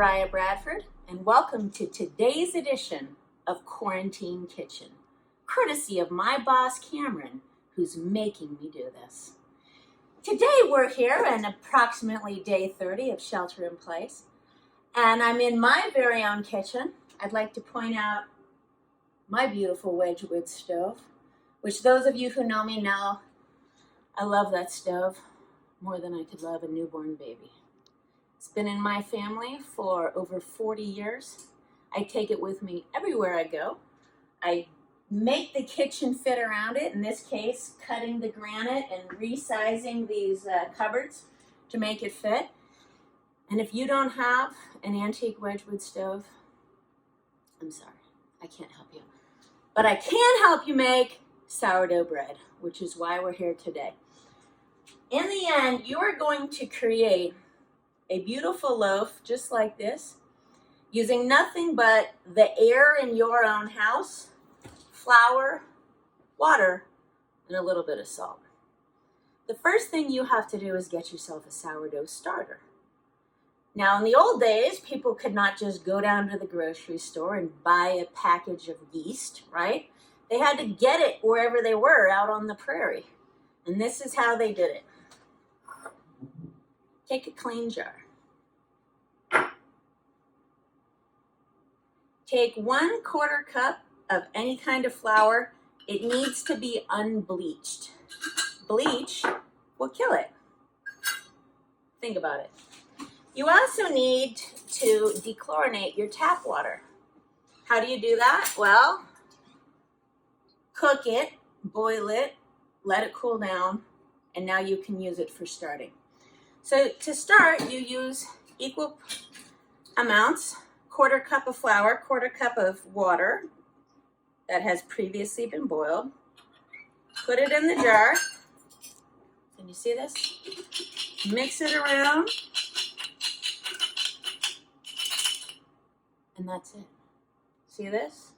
Mariah Bradford, and welcome to today's edition of Quarantine Kitchen, courtesy of my boss Cameron, who's making me do this. Today we're here in approximately day 30 of shelter in place, and I'm in my very own kitchen. I'd like to point out my beautiful Wedgwood stove, which those of you who know me know, I love that stove more than I could love a newborn baby. It's been in my family for over 40 years. I take it with me everywhere I go. I make the kitchen fit around it, in this case, cutting the granite and resizing these cupboards to make it fit. And if you don't have an antique Wedgwood stove, I'm sorry, I can't help you. But I can help you make sourdough bread, which is why we're here today. In the end, you are going to create a beautiful loaf just like this, using nothing but the air in your own house, flour, water, and a little bit of salt. The first thing you have to do is get yourself a sourdough starter. Now, in the old days, people could not just go down to the grocery store and buy a package of yeast, right? They had to get it wherever they were out on the prairie. And this is how they did it. Take a clean jar. Take 1/4 cup of any kind of flour. It needs to be unbleached. Bleach will kill it. Think about it. You also need to de-chlorinate your tap water. How do you do that? Well, cook it, boil it, let it cool down, and now you can use it for starting. So to start, you use equal amounts, 1/4 cup of flour, 1/4 cup of water that has previously been boiled. Put it in the jar. Can you see this? Mix it around. And that's it. See this?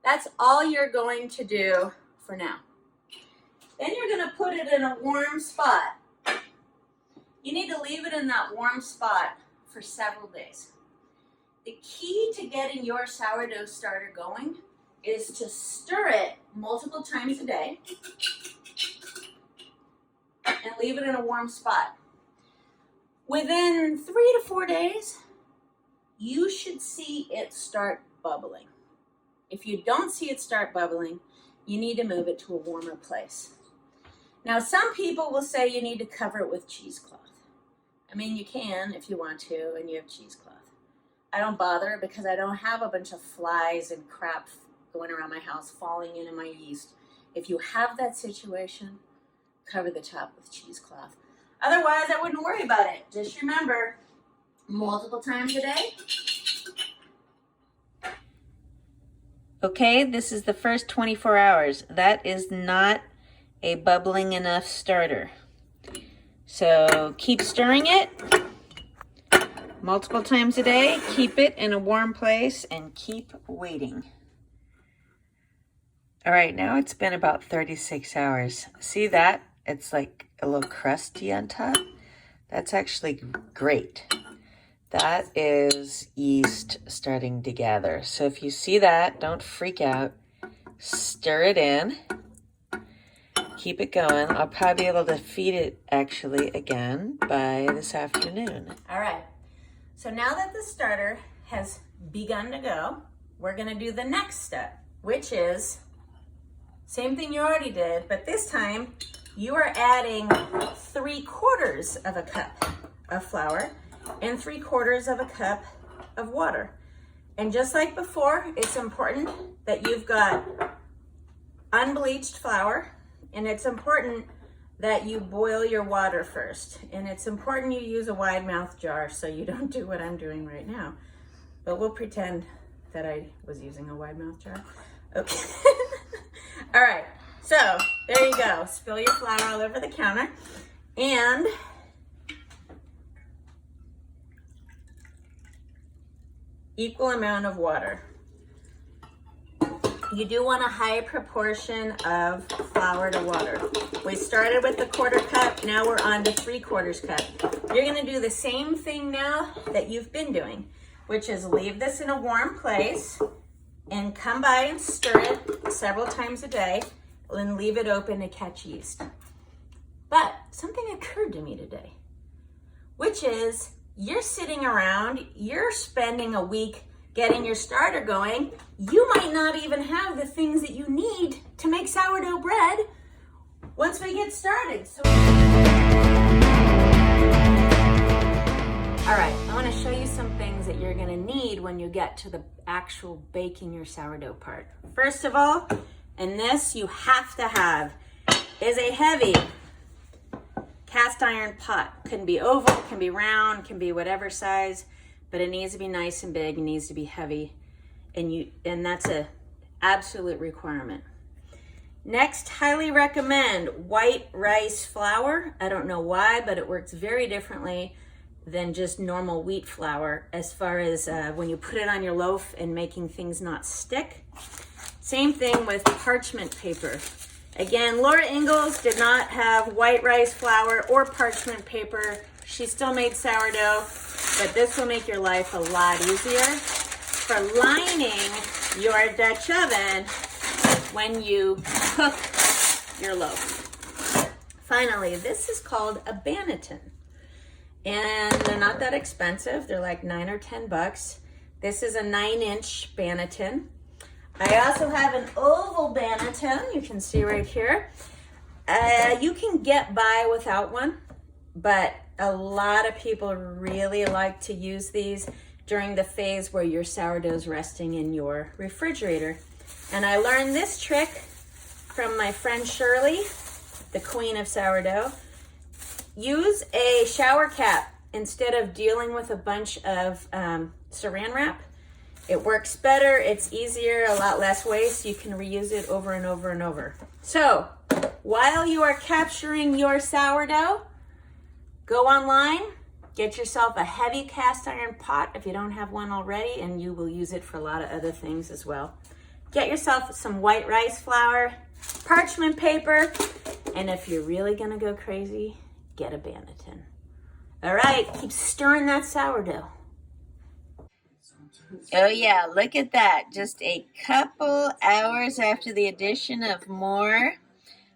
That's all you're going to do for now. Then you're going to put it in a warm spot. You need to leave it in that warm spot for several days. The key to getting your sourdough starter going is to stir it multiple times a day and leave it in a warm spot. Within 3 to 4 days, you should see it start bubbling. If you don't see it start bubbling, you need to move it to a warmer place. Now, some people will say you need to cover it with cheesecloth. I mean, you can if you want to, and you have cheesecloth. I don't bother because I don't have a bunch of flies and crap going around my house, falling into my yeast. If you have that situation, cover the top with cheesecloth. Otherwise, I wouldn't worry about it. Just remember, multiple times a day. Okay, this is the first 24 hours. That is not a bubbling enough starter. So keep stirring it multiple times a day. Keep it in a warm place and keep waiting. All right, now it's been about 36 hours. See that? It's like a little crusty on top. That's actually great. That is yeast starting to gather. So if you see that, don't freak out. Stir it in. Keep it going. I'll probably be able to feed it actually again by this afternoon. All right. So now that the starter has begun to go, we're going to do the next step, which is same thing you already did, but this time you are adding 3/4 of a cup of flour and 3/4 of a cup of water. And just like before, it's important that you've got unbleached flour, and it's important that you boil your water first. And it's important you use a wide mouth jar so you don't do what I'm doing right now. But we'll pretend that I was using a wide mouth jar. Okay. All right, so there you go. Spill your flour all over the counter. And equal amount of water. you do want a high proportion of flour to water. We started with the 1/4 cup, now we're on to 3/4 cup. You're gonna do the same thing now that you've been doing, which is leave this in a warm place and come by and stir it several times a day and leave it open to catch yeast. But something occurred to me today, which is you're sitting around, you're spending a week getting your starter going, you might not even have the things that you need to make sourdough bread once we get started. So, all right, I want to show you some things that you're going to need when you get to the actual baking your sourdough part. First of all, and this you have to have, is a heavy cast iron pot. Can be oval, can be round, can be whatever size, but it needs to be nice and big, it needs to be heavy, and that's a absolute requirement. Next, highly recommend white rice flour. I don't know why, but it works very differently than just normal wheat flour as far as when you put it on your loaf and making things not stick. Same thing with parchment paper. Again, Laura Ingalls did not have white rice flour or parchment paper. She still made sourdough, but this will make your life a lot easier for lining your Dutch oven when you cook your loaf. Finally, this is called a banneton. And they're not that expensive. They're like $9 or $10. This is a 9-inch banneton. I also have an oval banneton, you can see right here. You can get by without one, but a lot of people really like to use these during the phase where your sourdough's resting in your refrigerator. And I learned this trick from my friend Shirley, the queen of sourdough. Use a shower cap instead of dealing with a bunch of saran wrap. It works better, it's easier, a lot less waste. You can reuse it over and over and over. So, while you are capturing your sourdough, go online, get yourself a heavy cast iron pot if you don't have one already, and you will use it for a lot of other things as well. Get yourself some white rice flour, parchment paper, and if you're really gonna go crazy, get a banneton. All right, keep stirring that sourdough. Oh yeah, look at that. Just a couple hours after the addition of more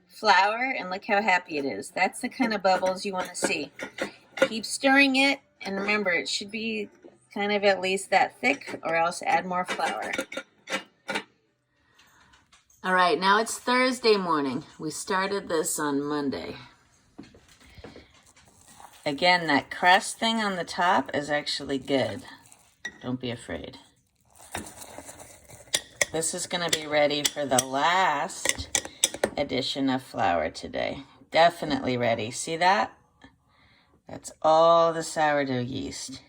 flour, and look how happy it is. That's the kind of bubbles you want to see. Keep stirring it, and remember, it should be kind of at least that thick, or else add more flour. All right, now it's Thursday morning. We started this on Monday. Again, that crust thing on the top is actually good. Don't be afraid. This is going to be ready for the last addition of flour today. Definitely ready. See that? That's all the sourdough yeast.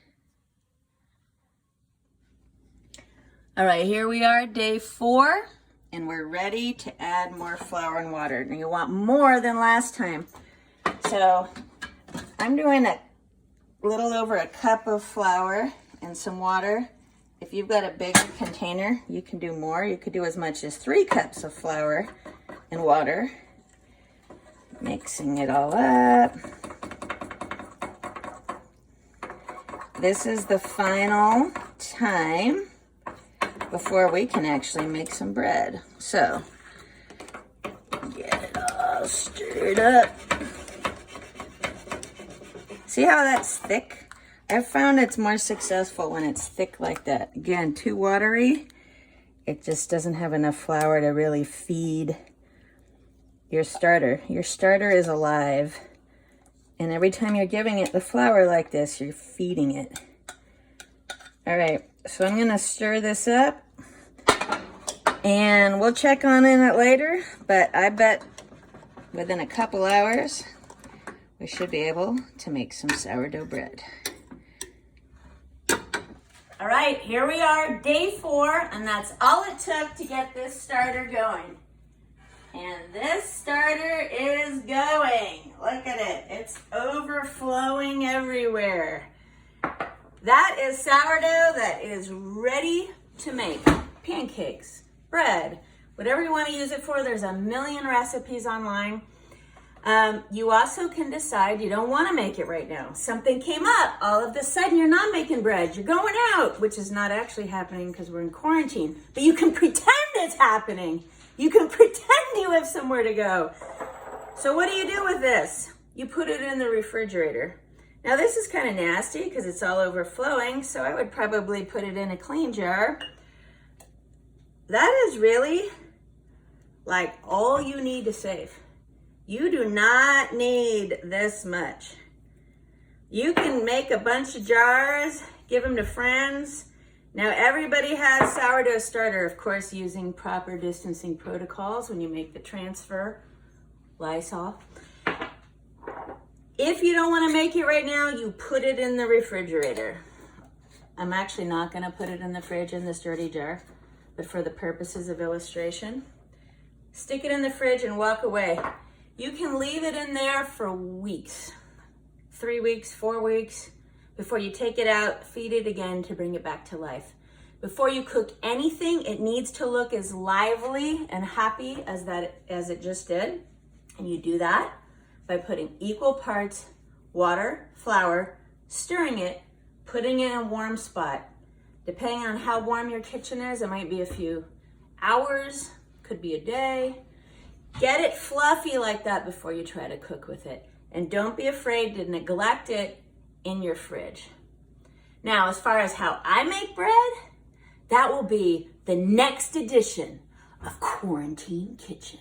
All right, here we are, day 4, and we're ready to add more flour and water. And you want more than last time. So I'm doing a little over a cup of flour and some water. If you've got a bigger container, you can do more. You could do as much as 3 cups of flour and water. Mixing it all up. This is the final time before we can actually make some bread. So, get it all stirred up. See how that's thick? I've found it's more successful when it's thick like that. Again, too watery, it just doesn't have enough flour to really feed your starter. Your starter is alive, and every time you're giving it the flour like this, you're feeding it. All right, so I'm gonna stir this up, and we'll check on it later, but I bet within a couple hours, we should be able to make some sourdough bread. All right, here we are, day 4, and that's all it took to get this starter going. And this starter is going. Look at it, it's overflowing everywhere. That is sourdough that is ready to make pancakes, bread, Whatever you want to use it for, there's a million recipes online. You also can decide you don't want to make it right now. Something came up, all of a sudden you're not making bread, you're going out, which is not actually happening because we're in quarantine, but you can pretend it's happening. You can pretend you have somewhere to go. So what do you do with this? You put it in the refrigerator. Now this is kind of nasty because it's all overflowing, so I would probably put it in a clean jar. That is really like all you need to save. You do not need this much. You can make a bunch of jars, give them to friends. Now everybody has sourdough starter, of course, using proper distancing protocols when you make the transfer. Lasso. If you don't want to make it right now, you put it in the refrigerator. I'm actually not going to put it in the fridge in this dirty jar, but for the purposes of illustration, stick it in the fridge and walk away. You can leave it in there for weeks, 3 weeks, 4 weeks, before you take it out, feed it again to bring it back to life. Before you cook anything, it needs to look as lively and happy as it just did. And you do that by putting equal parts water, flour, stirring it, putting it in a warm spot. Depending on how warm your kitchen is, it might be a few hours, could be a day. Get it fluffy like that before you try to cook with it. And don't be afraid to neglect it in your fridge. Now, as far as how I make bread, that will be the next edition of Quarantine Kitchen.